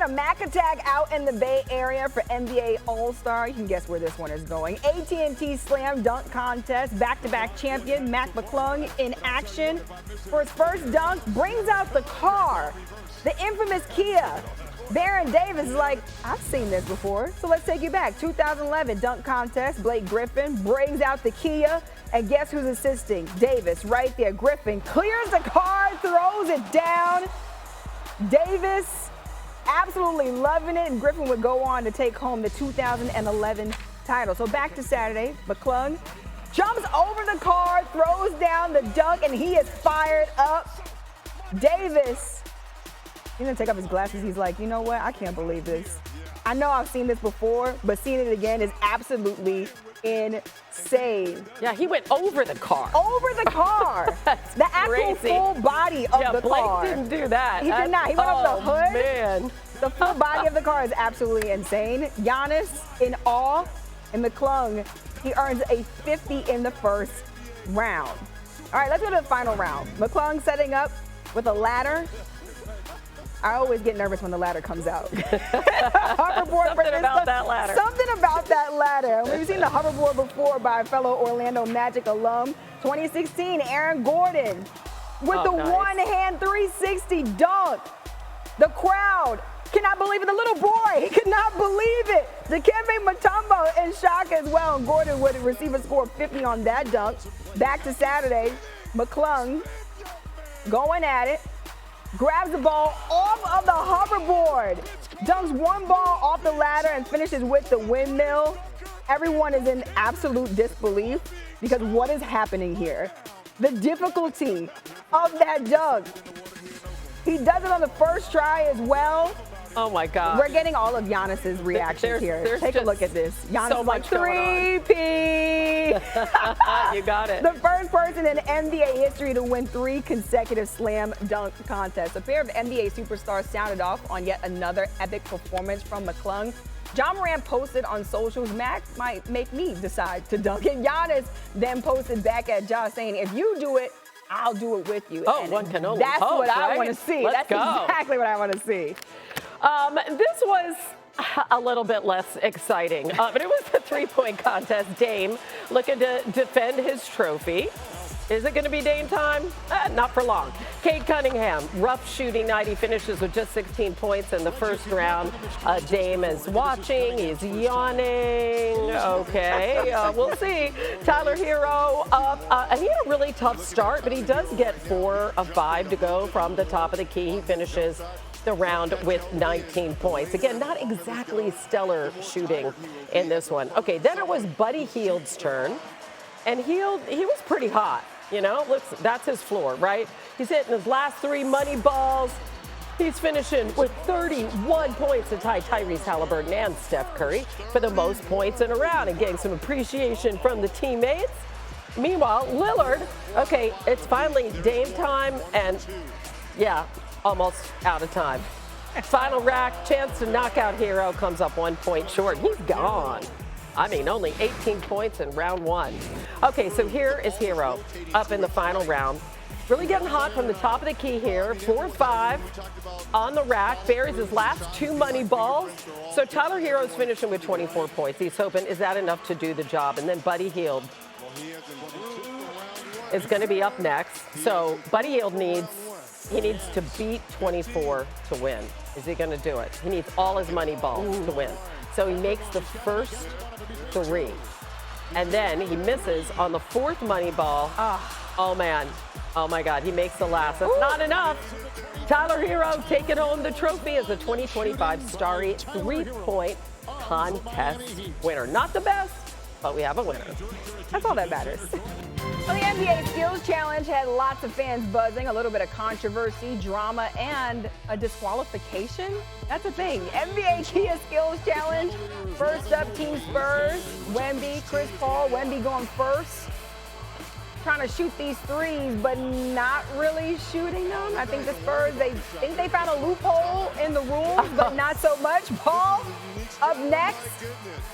a Mac attack out in the Bay Area for NBA All-Star. You can guess where this one is going. AT&T Slam Dunk Contest. Back-to-back champion McClung in action. For his first dunk, brings out the car, the infamous Kia. Baron Davis is like, I've seen this before, so let's take you back. 2011 dunk contest, Blake Griffin brings out the Kia, and guess who's assisting? Davis right there. Griffin clears the car, throws it down. Davis absolutely loving it, and Griffin would go on to take home the 2011 title. So back to Saturday, McClung jumps over the car, throws down the dunk, and he is fired up. Davis, he's gonna take off his glasses. He's like, you know what? I can't believe this. I know I've seen this before, but seeing it again is absolutely insane. Yeah, he went over the car. Over the car. The actual full body of the car. Blake didn't do that. He did not. He went up the hood. Man. The full body of the car is absolutely insane. Giannis in awe, and McClung, he earns a 50 in the first round. All right, let's go to the final round. McClung setting up with a ladder. I always get nervous when the ladder comes out. Hoverboard. Something about that ladder. Something about that ladder. We've seen the hoverboard before by a fellow Orlando Magic alum. 2016, Aaron Gordon with the one-hand 360 dunk. The crowd cannot believe it. The little boy, he could not believe it. Dikembe Mutombo in shock as well. And Gordon would receive a score of 50 on that dunk. Back to Saturday, McClung going at it. Grabs the ball off of the hoverboard, dunks one ball off the ladder, and finishes with the windmill. Everyone is in absolute disbelief because what is happening here? The difficulty of that dunk. He does it on the first try as well. Oh my God. We're getting all of Giannis's reactions here. Take a look at this. Giannis so is like 3P. You got it. The first person in NBA history to win 3 consecutive slam dunk contests. A pair of NBA superstars sounded off on yet another epic performance from McClung. John Morant posted on socials, Mac might make me decide to dunk it. Giannis then posted back at Ja saying, if you do it, I'll do it with you. Oh, and one can only that's hope, what I right? want to see. Let's That's go. exactly what I want to see. This was a little bit less exciting, but it was a three-point contest. Dame looking to defend his trophy. Is it going to be Dame time? Not for long. Cade Cunningham, rough shooting night. He finishes with just 16 points in the first round. Dame is watching. He's yawning. Okay, we'll see. Tyler Hero up. He had a really tough start, but he does get 4 of 5 to go from the top of the key. He finishes the round with 19 points. Again, not exactly stellar shooting in this one. Okay, then it was Buddy Hield's turn. And he was pretty hot, you know. Looks, that's his floor, right? He's hitting his last 3 money balls. He's finishing with 31 points to tie Tyrese Halliburton and Steph Curry for the most points in a round and getting some appreciation from the teammates. Meanwhile, Lillard, okay, it's finally Dame time, and yeah, almost out of time. Final rack, chance to knock out Hero, comes up 1 point short. He's gone. I mean, only 18 points in round 1. Okay, so here is Hero up in the final round. Really getting hot from the top of the key here. 4-5 on the rack. Buries his last 2 money balls. So Tyler Hero's finishing with 24 points. He's hoping, is that enough to do the job? And then Buddy Hield is going to be up next. So Buddy Hield needs to beat 24 to win. Is he going to do it? He needs all his money balls to win. So he makes the first 3. And then he misses on the 4th money ball. Oh, man. Oh, my God. He makes the last. That's not enough. Tyler Hero taking home the trophy as the 2025 Starry 3-point contest winner. Not the best, but we have a winner. That's all that matters. Well, the NBA Skills Challenge had lots of fans buzzing, a little bit of controversy, drama, and a disqualification. That's a thing. NBA Kia Skills Challenge. First up, Team Spurs. Wemby, Chris Paul. Wemby going first. Trying to shoot these threes, but not really shooting them. I think the Spurs, they think they found a loophole in the rules, but not so much. Paul up next.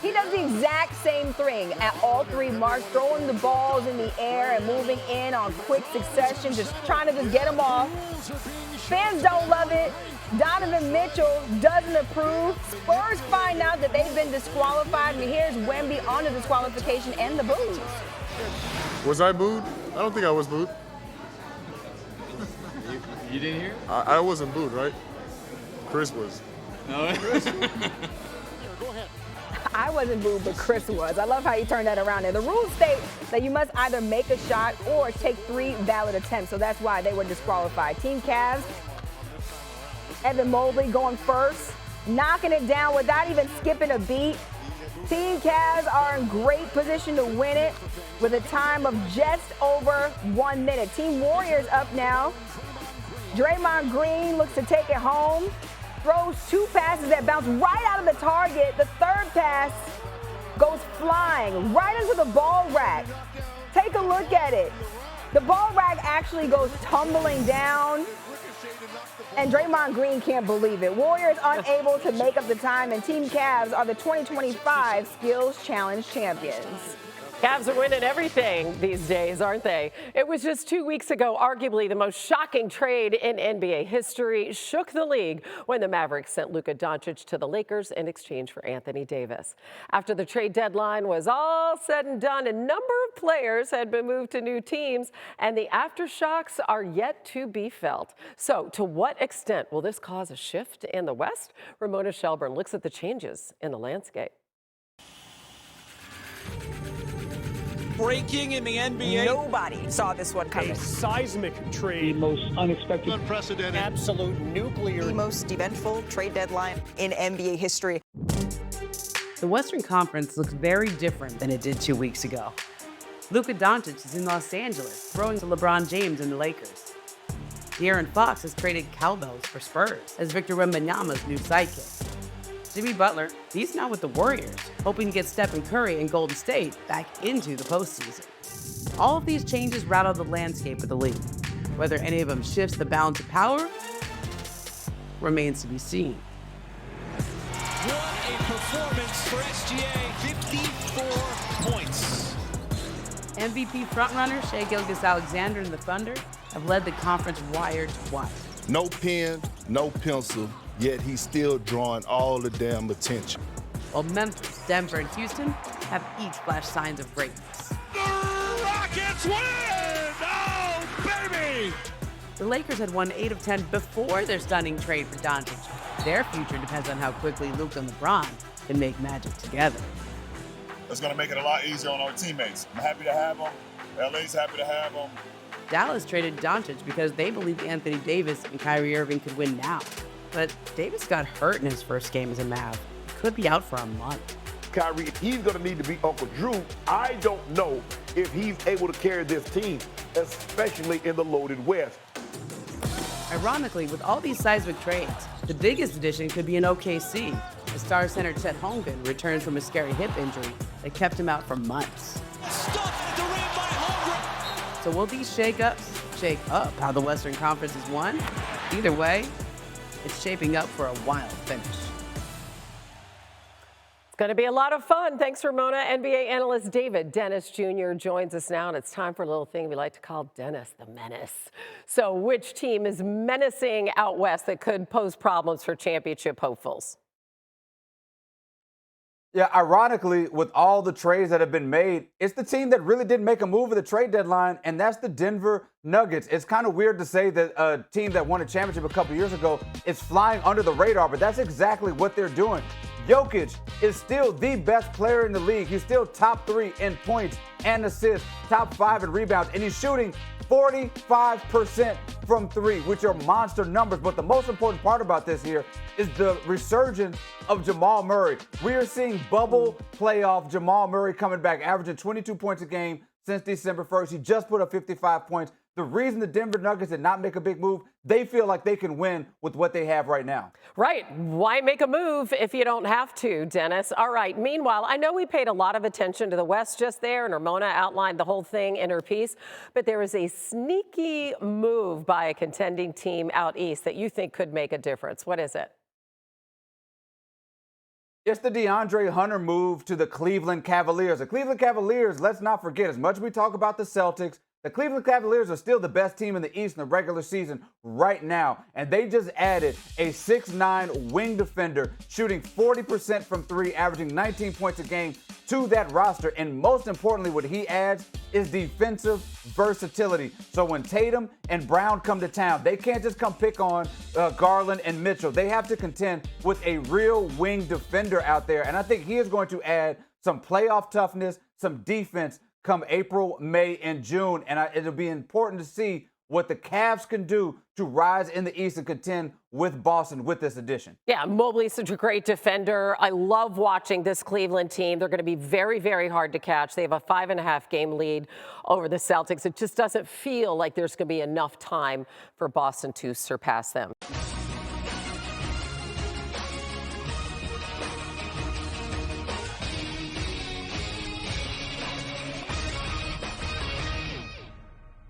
He does the exact same thing at all 3 marks, throwing the balls in the air and moving in on quick succession, just trying to just get them off. Fans don't love it. Donovan Mitchell doesn't approve. Spurs find out that they've been disqualified, and here's Wemby on the disqualification and the boos. Was I booed? I don't think I was booed. You didn't hear? I wasn't booed, right? Chris was. No. I wasn't booed, but Chris was. I love how you turned that around there. The rules state that you must either make a shot or take 3 valid attempts, so that's why they were disqualified. Team Cavs, Evan Mobley going first, knocking it down without even skipping a beat. Team Cavs are in great position to win it with a time of just over 1 minute. Team Warriors up now. Draymond Green looks to take it home. Throws 2 passes that bounce right out of the target. The third pass goes flying right into the ball rack. Take a look at it. The ball rack actually goes tumbling down, and Draymond Green can't believe it. Warriors unable to make up the time, and Team Cavs are the 2025 Skills Challenge champions. Cavs are winning everything these days, aren't they? It was just 2 weeks ago, arguably the most shocking trade in NBA history, shook the league when the Mavericks sent Luka Doncic to the Lakers in exchange for Anthony Davis. After the trade deadline was all said and done, a number of players had been moved to new teams, and the aftershocks are yet to be felt. So to what extent will this cause a shift in the West? Ramona Shelburne looks at the changes in the landscape. Breaking in the NBA. Nobody saw this one coming. A seismic trade. The most unexpected, Unprecedented. Absolute nuclear. The most eventful trade deadline in NBA history. The Western Conference looks very different than it did 2 weeks ago. Luka Doncic is in Los Angeles, throwing to LeBron James and the Lakers. De'Aaron Fox has traded cowbells for Spurs as Victor Wembanyama's new sidekick. Jimmy Butler, he's now with the Warriors, hoping to get Stephen Curry and Golden State back into the postseason. All of these changes rattle the landscape of the league. Whether any of them shifts the balance of power remains to be seen. What a performance for SGA. 54 points. MVP frontrunner Shai Gilgeous-Alexander and the Thunder have led the conference wire to wire. No pen, no pencil, yet he's still drawing all the damn attention. While Memphis, Denver, and Houston have each flashed signs of greatness. The Rockets win! Oh, baby! The Lakers had won 8 of 10 before their stunning trade for Doncic. Their future depends on how quickly Luka and LeBron can make magic together. That's going to make it a lot easier on our teammates. I'm happy to have them. LA's happy to have them. Dallas traded Doncic because they believed Anthony Davis and Kyrie Irving could win now. But Davis got hurt in his first game as a Mav. He could be out for a month. Kyrie, he's going to need to be Uncle Drew. I don't know if he's able to carry this team, especially in the loaded West. Ironically, with all these seismic trades, the biggest addition could be in OKC. The star center Chet Holmgren returns from a scary hip injury that kept him out for months. Stuffed at the rim by Holmgren. So will these shakeups shake up how the Western Conference is won? Either way, it's shaping up for a wild finish. It's going to be a lot of fun. Thanks, Ramona. NBA analyst David Dennis Jr. joins us now, and it's time for a little thing we like to call Dennis the Menace. So which team is menacing out west that could pose problems for championship hopefuls? Yeah, ironically, with all the trades that have been made, it's the team that really didn't make a move at the trade deadline, and that's the Denver Nuggets. It's kind of weird to say that a team that won a championship a couple years ago is flying under the radar, but that's exactly what they're doing. Jokic is still the best player in the league. He's still top 3 in points and assists, top 5 in rebounds, and he's shooting 45% from 3, which are monster numbers. But the most important part about this here is the resurgence of Jamal Murray. We are seeing bubble playoff Jamal Murray coming back, averaging 22 points a game since December 1st. He just put up 55 points. The reason the Denver Nuggets did not make a big move, they feel like they can win with what they have right now. Right. Why make a move if you don't have to, Dennis? All right. Meanwhile, I know we paid a lot of attention to the West just there, and Ramona outlined the whole thing in her piece, but there is a sneaky move by a contending team out east that you think could make a difference. What is it? It's the DeAndre Hunter move to the Cleveland Cavaliers. The Cleveland Cavaliers, let's not forget, as much as we talk about the Celtics, The Cleveland Cavaliers are still the best team in the East in the regular season right now, and they just added a 6'9" wing defender shooting 40% from three, averaging 19 points a game to that roster. And most importantly, what he adds is defensive versatility. So when Tatum and Brown come to town, they can't just come pick on Garland and Mitchell. They have to contend with a real wing defender out there. And I think he is going to add some playoff toughness, some defense come April, May, and June. And it'll be important to see what the Cavs can do to rise in the East and contend with Boston with this addition. Yeah, Mobley's such a great defender. I love watching this Cleveland team. They're going to be very, very hard to catch. They have a 5.5 game lead over the Celtics. It just doesn't feel like there's going to be enough time for Boston to surpass them.